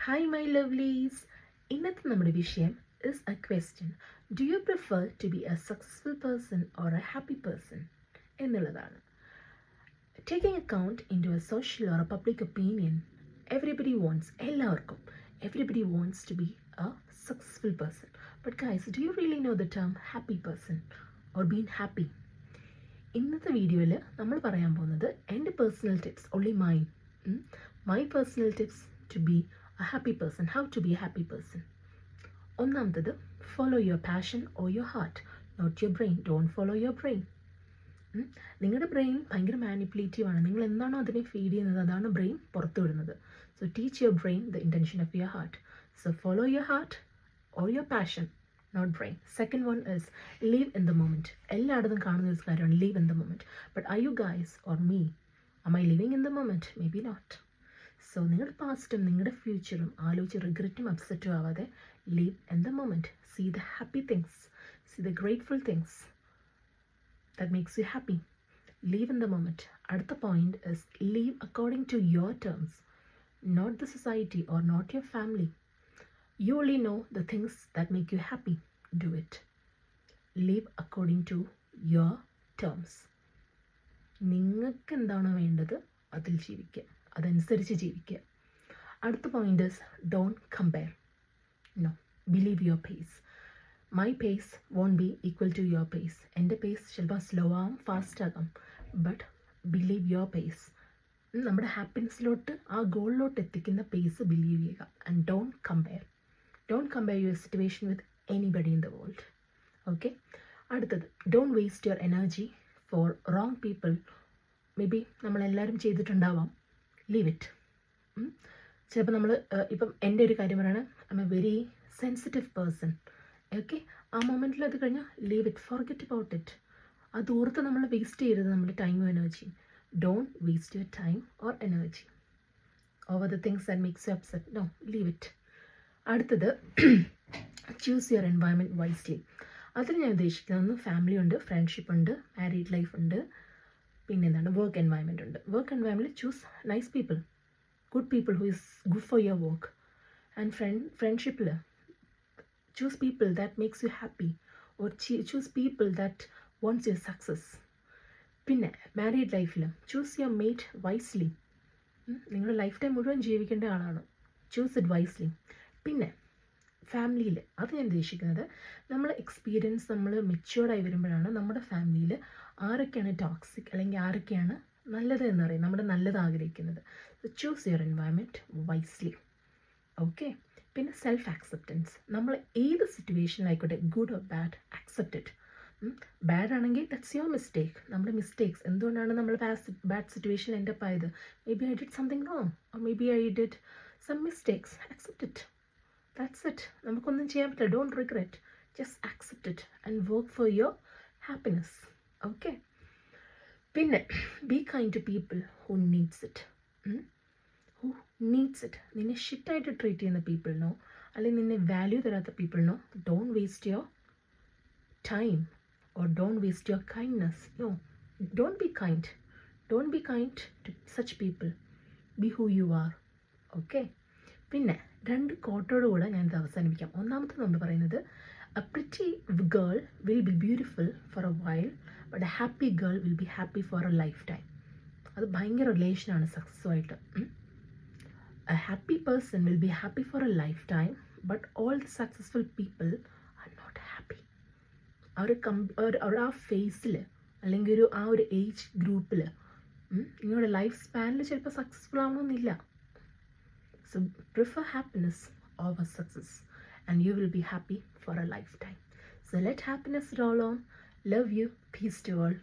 Hi my lovelies. ഇന്നത്തെ നമ്മുടെ വിഷയം is a question. Do you prefer to be a successful person or a happy person? എന്നുള്ളതാണ്. Taking account into a social or a public opinion, everybody wants to be a successful person. But guys, do you really know the term happy person or being happy? ഇന്നത്തെ വീഡിയോയിൽ നമ്മൾ പറയാൻ പോകുന്നത് എൻ്റെ personal tips, only mine. My personal tips to be a happy person, how to be a happy person. ഒന്നാമത്തത്, follow your passion or your heart, not your brain. Don't follow your brain. നിങ്ങളുടെ brain ഭയങ്കര manipulative ആണ്. നിങ്ങൾ എന്താണോ അതിനെ feed ചെയ്യുന്നത് അതാണ് brain പുറത്തു വിടുന്നത്. So teach your brain the intention of your heart. So follow your heart or your passion, not brain. Second one is live in the moment. എല്ലായിടത്തും കാണുന്ന ഒരു കാര്യമാണ് live in the moment. But are you guys or me, am I living in the moment? Maybe not. So നിങ്ങളുടെ പാസ്റ്റും നിങ്ങളുടെ ഫ്യൂച്ചറും ആലോചിച്ച് റിഗ്രറ്റും അപ്സെറ്റും ആവാതെ live in the moment. See the happy things, see the grateful things that makes you happy. Live in the moment. അടുത്ത point is live according to your terms, not the society or not your family. You only know the things that make you happy. Do it. Live according to your terms. നിങ്ങൾക്ക് എന്താണോ വേണ്ടത് അതിൽ ജീവിക്കുക, അതനുസരിച്ച് ജീവിക്കുക. അടുത്ത point is don't compare. No, believe your pace. My pace won't be equal to your pace. എൻ്റെ pace ചിലപ്പോൾ സ്ലോ ആവും, ഫാസ്റ്റ് ആകാം. But believe your pace. നമ്മുടെ ഹാപ്പിനെസ്സിലോട്ട് ആ ഗോളിലോട്ട് എത്തിക്കുന്ന പേസ് ബിലീവ് ചെയ്യുക. And don't compare. Don't compare your situation with anybody in the world. Okay? അടുത്തത്, don't waste your energy for wrong people. Maybe നമ്മളെല്ലാവരും ചെയ്തിട്ടുണ്ടാവാം. Leave it. ചിലപ്പോൾ നമ്മൾ ഇപ്പം എൻ്റെ ഒരു കാര്യം പറയാണ്, I am a very sensitive person. Okay, ആ മൊമെൻറ്റിൽ അത് കഴിഞ്ഞാൽ leave it, forget about it. അത് ഓർത്ത് നമ്മൾ വേസ്റ്റ് ചെയ്യരുത് നമ്മുടെ ടൈമും energy. Don't waste your time or energy over the things that makes you upset. No, leave it. അടുത്തത്, ചൂസ് യുവർ എൻവയൺമെൻറ്റ് വൈസ്ലി. അതിൽ ഞാൻ ഉദ്ദേശിക്കുന്നത് ഫാമിലി ഉണ്ട്, ഫ്രണ്ട്ഷിപ്പ് ഉണ്ട്, മാരീഡ് ലൈഫ് ഉണ്ട്, പിന്നെ എന്താണ് വർക്ക് എൻവയൺമെൻറ്റ് ഉണ്ട്. വർക്ക് എൻവയൺമെൻറ്റിൽ choose nice people, good people who is good for your work. And ഫ്രണ്ട്ഷിപ്പിൽ choose people that makes you happy or choose people that wants your success. പിന്നെ married ലൈഫിൽ choose your mate wisely. നിങ്ങളുടെ lifetime മുഴുവൻ ജീവിക്കേണ്ട ആളാണ്. Choose it wisely. പിന്നെ ഫാമിലിയിൽ അത് ഞാൻ ഉദ്ദേശിക്കുന്നത് നമ്മൾ എക്സ്പീരിയൻസ്, നമ്മൾ മെച്യൂർഡായി വരുമ്പോഴാണ് നമ്മുടെ ഫാമിലിയിൽ ആരൊക്കെയാണ് ടോക്സിക് അല്ലെങ്കിൽ ആരൊക്കെയാണ് നല്ലത് എന്നറിയാം, നമ്മുടെ നല്ലത് ആഗ്രഹിക്കുന്നത്. Choose your environment wisely. Okay. പിന്നെ സെൽഫ് ആക്സെപ്റ്റൻസ്. നമ്മൾ ഏത് സിറ്റുവേഷനിലായിക്കോട്ടെ, good or bad, accept it. Bad ആണെങ്കിൽ ദറ്റ്സ് യുവർ മിസ്റ്റേക്ക്. നമ്മുടെ മിസ്റ്റേക്സ്, എന്തുകൊണ്ടാണ് നമ്മൾ ബാഡ് സിറ്റുവേഷനിൽ എൻഡ് അപ്പ് ആയത്? Maybe I did something wrong or maybe I did some mistakes. Accept it. That's it. നമുക്കൊന്നും ചെയ്യാൻ പറ്റില്ല. Don't regret, just accept it and work for your happiness. Okay. പിന്നെ be kind to people who needs it. നിന്നെ ഷിറ്റായിട്ട് treat ചെയ്യുന്ന പീപ്പിളിനോ അല്ലെങ്കിൽ നിന്നെ വാല്യൂ തരാത്ത പീപ്പിളിനോ don't waste your time or don't waste your kindness. No, don't be kind. Don't be kind to such people. Be who you are. Okay. പിന്നെ 2 കോട്ടോട് കൂടെ ഞാനിത് അവസാനിപ്പിക്കാം. ഒന്നാമത്തെ നമ്മൾ പറയുന്നത്, a pretty girl will be beautiful for a while but a happy girl will be happy for a lifetime. അത് ഭയങ്കര റിലേഷനാണ് സക്സസ്സുമായിട്ട്. A happy person will be happy for a lifetime but all the successful people are not happy. ആ ഫേസിൽ അല്ലെങ്കിൽ ആ ഒരു age ഗ്രൂപ്പിൽ നിങ്ങളുടെ ലൈഫ് സ്പാനിൽ ചിലപ്പോൾ സക്സസ്ഫുൾ ആവണമെന്നില്ല. So prefer happiness over success and you will be happy for a lifetime. So let happiness roll on. Love you. Peace to all.